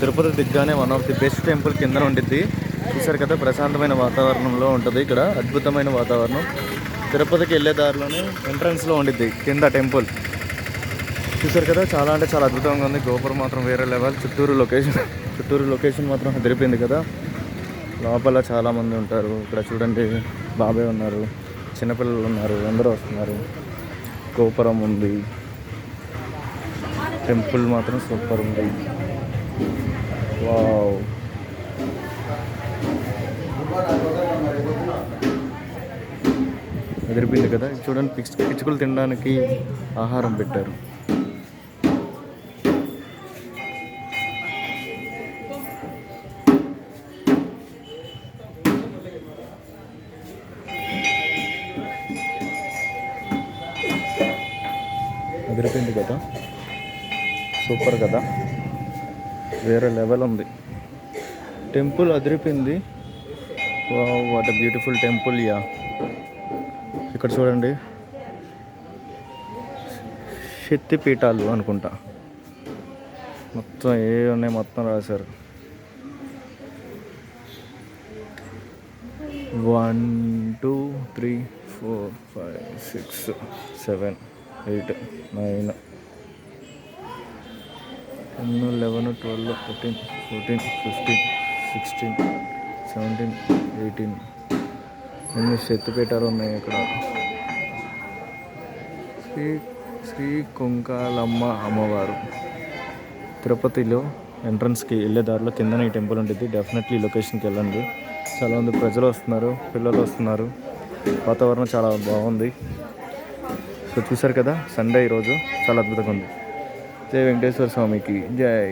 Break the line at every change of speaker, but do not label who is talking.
తిరుపతి దిగ్గానే one of the best temple కింద ఉండిద్ది. చూసారు కదా, ప్రశాంతమైన వాతావరణంలో ఉంటుంది ఇక్కడ. అద్భుతమైన వాతావరణం. తిరుపతికి వెళ్ళే దారిలోనే ఎంట్రన్స్లో ఉండిద్ది కింద టెంపుల్. చూసారు కదా, చాలా అంటే చాలా అద్భుతంగా ఉంది. గోపురం మాత్రం వేరే లెవెల్. చుట్టూరు లొకేషన్ మాత్రం అదిరిపోయింది కదా. లోపల చాలామంది ఉంటారు. ఇక్కడ చూడండి, బాబాయ్ ఉన్నారు, చిన్నపిల్లలు ఉన్నారు, అందరూ వస్తున్నారు. గోపురం ఉంది, టెంపుల్ మాత్రం సూపర్ ఉంది. వావ్, ఎదిరిపోయింది కదా. చూడండి, పిచ్చుకలు తినడానికి ఆహారం పెట్టారు. అదిరిపోయింది కదా, సూపర్ కదా, వేరే లెవెల్ ఉంది. టెంపుల్ అదిరిపోయింది. Wow, what a beautiful temple. Yeah, ఇక్కడ చూడండి, శక్తి పీఠాలు అనుకుంటా. మొత్తం ఏ ఉన్నాయి మొత్తం రాశారు. 1 2 3 4 5 6 7 8 9 10 11 12 13 14 15 16 17 18 ఎన్ని శక్తిపీఠాలు ఉన్నాయి ఇక్కడ. శ్రీ కుంకాలమ్మ అమ్మవారు. తిరుపతిలో ఎంట్రన్స్కి వెళ్ళే దారిలో కిందనే ఈ టెంపుల్ ఉంటుంది. డెఫినెట్లీ లొకేషన్కి వెళ్ళండి. చాలామంది ప్రజలు వస్తున్నారు, పిల్లలు వస్తున్నారు. వాతావరణం చాలా బాగుంది. సో చూసారు కదా, సండే ఈరోజు చాలా అద్భుతంగా ఉంది. జై వెంకటేశ్వర స్వామికి జై.